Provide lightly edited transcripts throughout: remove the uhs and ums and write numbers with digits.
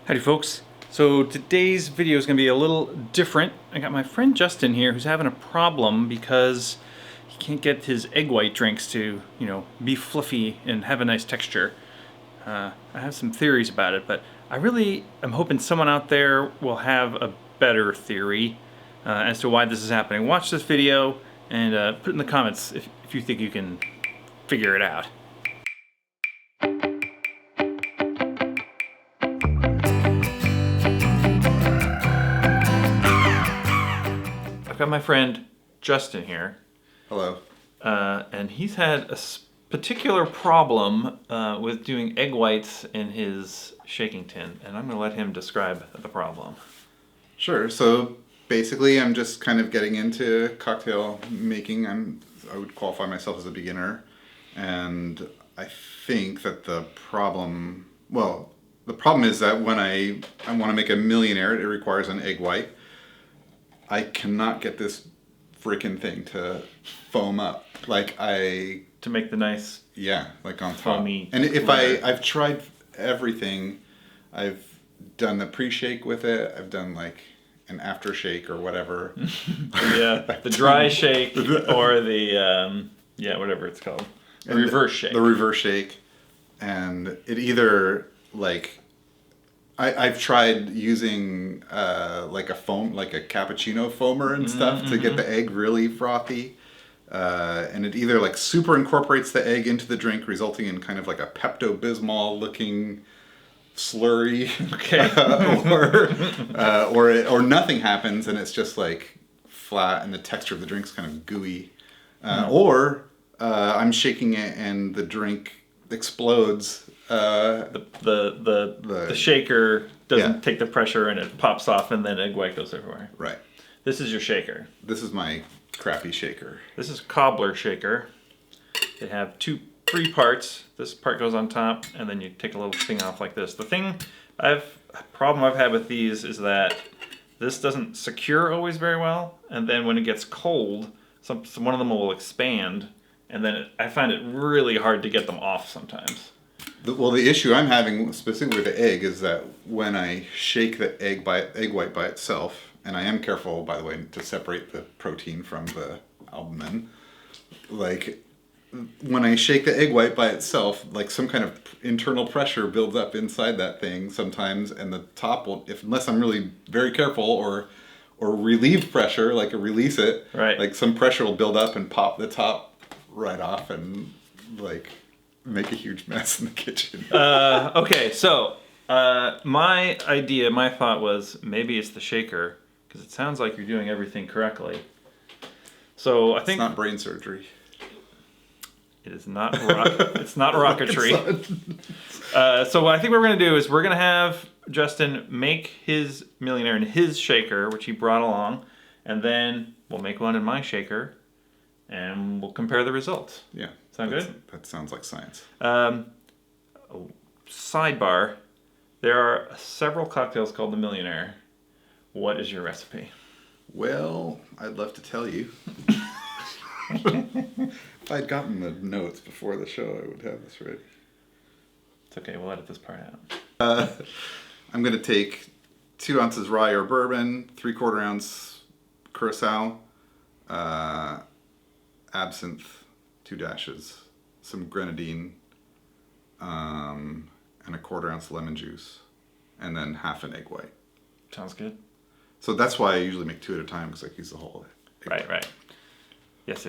Howdy folks. So today's video is going to be a little different. I got my friend Justin here who's having a problem because he can't get his egg white drinks to, be fluffy and have a nice texture. I have some theories about it, but I really am hoping someone out there will have a better theory as to why this is happening. Watch this video and put in the comments if you think you can figure it out. I've got my friend Justin here. Hello. And he's had a particular problem with doing egg whites in his shaking tin, and I'm going to let him describe the problem. Sure. So basically, I'm just kind of getting into cocktail making. I would qualify myself as a beginner, and I think that the problem is that when I want to make a Millionaire, it requires an egg white. I cannot get this freaking thing to foam up. To make the nice... Yeah, like on top. Foamy. And if I've tried everything. I've done the pre-shake with it. I've done like an after shake or whatever. Yeah, the dry shake or the, whatever it's called. The reverse shake. The reverse shake. And it either like... I've tried using like a foam, like a cappuccino foamer and stuff to get the egg really frothy. And it either like super incorporates the egg into the drink, resulting in kind of like a Pepto-Bismol looking slurry. Okay. Or nothing happens and it's just like flat and the texture of the drink's kind of gooey. Or I'm shaking it and the drink explodes. The shaker doesn't take the pressure and it pops off and then egg white goes everywhere. Right. This is your shaker. This is my crappy shaker. This is cobbler shaker. They have three parts. This part goes on top and then you take a little thing off like this. The problem I've had with these is that this doesn't secure always very well, and then when it gets cold, one of them will expand, and then I find it really hard to get them off sometimes. The issue I'm having specifically with the egg is that when I shake the egg white by itself, and I am careful, by the way, to separate the protein from the albumin, like when I shake the egg white by itself, like some kind of internal pressure builds up inside that thing sometimes, and the top will, unless I'm really very careful or relieve pressure, like release it, right. Like some pressure will build up and pop the top right off and like make a huge mess in the kitchen. Okay, so my thought was maybe it's the shaker, because it sounds like you're doing everything correctly. So I think it's not brain surgery. It is not. It's not rocketry. So what I think we're going to do is we're going to have Justin make his Millionaire in his shaker, which he brought along, and then we'll make one in my shaker, and we'll compare the results. Yeah. Sound good? That sounds like science. Sidebar, there are several cocktails called the Millionaire. What is your recipe? Well, I'd love to tell you. If I'd gotten the notes before the show, I would have this ready. It's okay, we'll edit this part out. I'm going to take 2 ounces rye or bourbon, 3/4 ounce curacao, absinthe, 2 dashes, some grenadine, and 1/4 ounce lemon juice, and then half an egg white. Sounds good. So that's why I usually make 2 at a time, because I use the whole egg white. Right. Yes.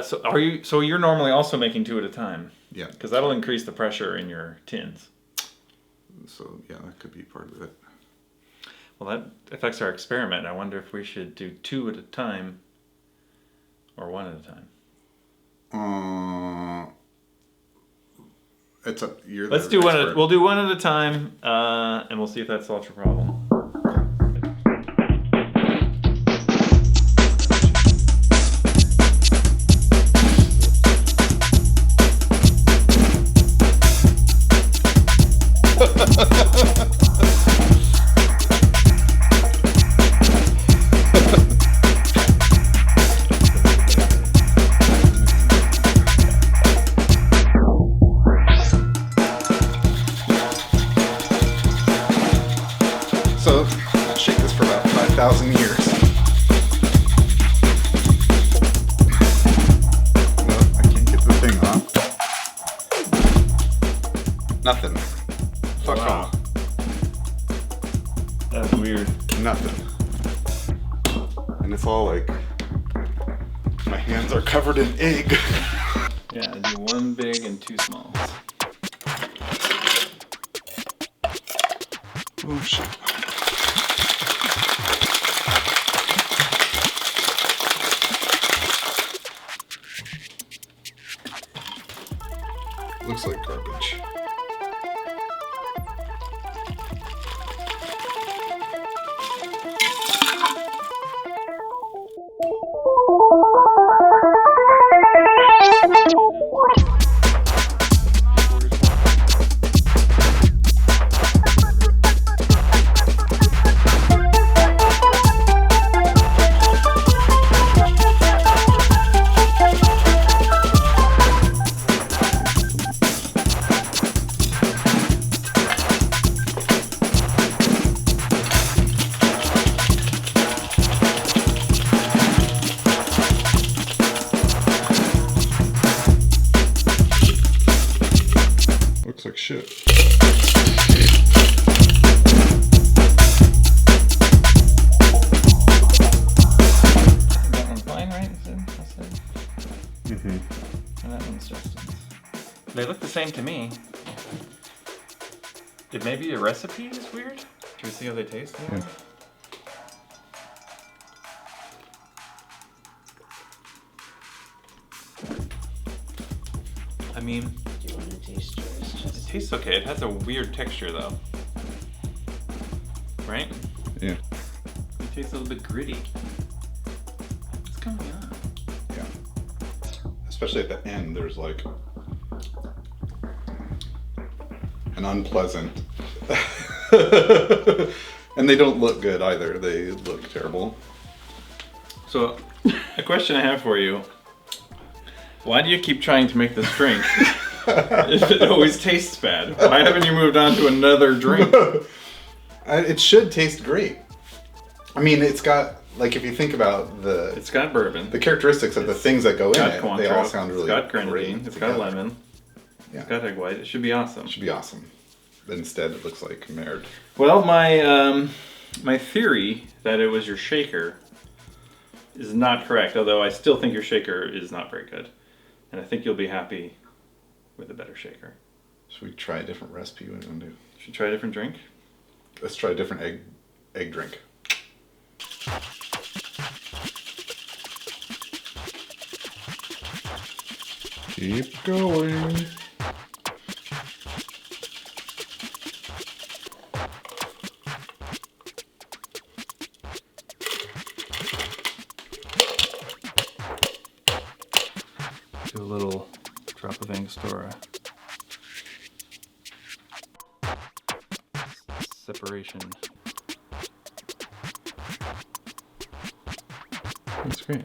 So you're normally also making 2 at a time? Yeah. Because that'll increase the pressure in your tins. So yeah, that could be part of it. Well, that affects our experiment. I wonder if we should do 2 at a time or 1 at a time. It's up. Let's do one. We'll do 1 at a time, and we'll see if that solves your problem. 2,000 years. No, I can't get the thing off. Nothing. Fuck Wow. off. That's weird. Nothing. And it's all like, my hands are covered in egg. Yeah, I do one big and two smalls. Oh shit. Looks like garbage. Looks like shit. That one's mine, right? Mm-hmm. And that one's Justin's. They look the same to me. It may be a recipe is weird. Should we see how they taste? Yeah. I mean, Do you want to taste yours? it Just tastes okay. It has a weird texture though. Right? Yeah. It tastes a little bit gritty. What's going on? Yeah. Especially at the end, there's like an unpleasant. And they don't look good either. They look terrible. So, a question I have for you. Why do you keep trying to make this drink if it always tastes bad? Why haven't you moved on to another drink? It should taste great. I mean, it's got, like, if you think about It's got bourbon. the characteristics of the things that go It's in got it, Cointreau. they all sound really It's got great Grenadine. It's got together. lemon. Yeah. It's got egg white. It should be awesome. It should be awesome. But instead, it looks like merde. Well, my theory that it was your shaker is not correct. Although I still think your shaker is not very good, and I think you'll be happy with a better shaker. Should we try a different recipe? What do you want to do? Should we try a different drink? Let's try a different egg drink. Keep going. Do a little drop of Angostura. Separation. That's great.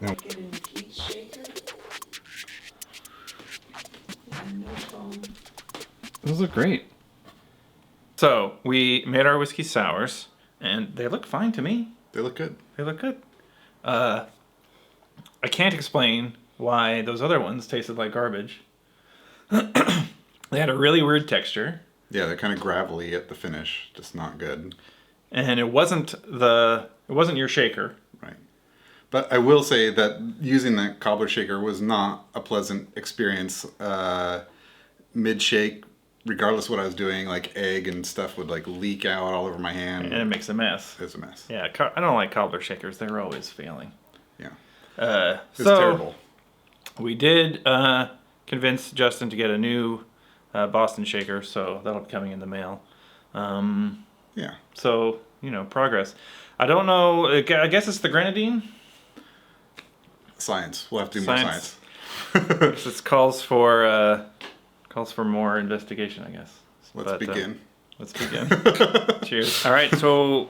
Now, get in the heat shaker. And no foam. Those look great. So we made our whiskey sours, and they look fine to me. they look good. They look good. I can't explain why those other ones tasted like garbage. They had a really weird texture, Yeah, they're kind of gravelly at the finish. Just not good. and it wasn't your shaker. Right. But I will say that using that cobbler shaker was not a pleasant experience. Mid-shake, regardless of what I was doing, like egg and stuff would like leak out all over my hand. And it makes a mess. It's a mess. Yeah, I don't like cobbler shakers. They're always failing. Yeah. It's So terrible. we did convince Justin to get a new Boston shaker, so that'll be coming in the mail. Yeah. So, progress. I don't know. I guess it's the Grenadine. Science. We'll have to do more Science. science. This calls for more investigation, I guess. Let's begin. Let's begin. Cheers. All right, so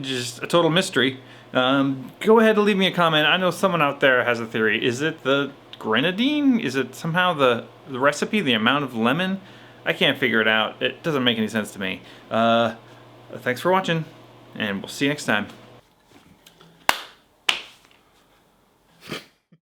just a total mystery. Go ahead and leave me a comment. I know someone out there has a theory. Is it the Grenadine? Is it somehow the recipe, the amount of lemon? I can't figure it out. It doesn't make any sense to me. Thanks for watching. and we'll see you next time.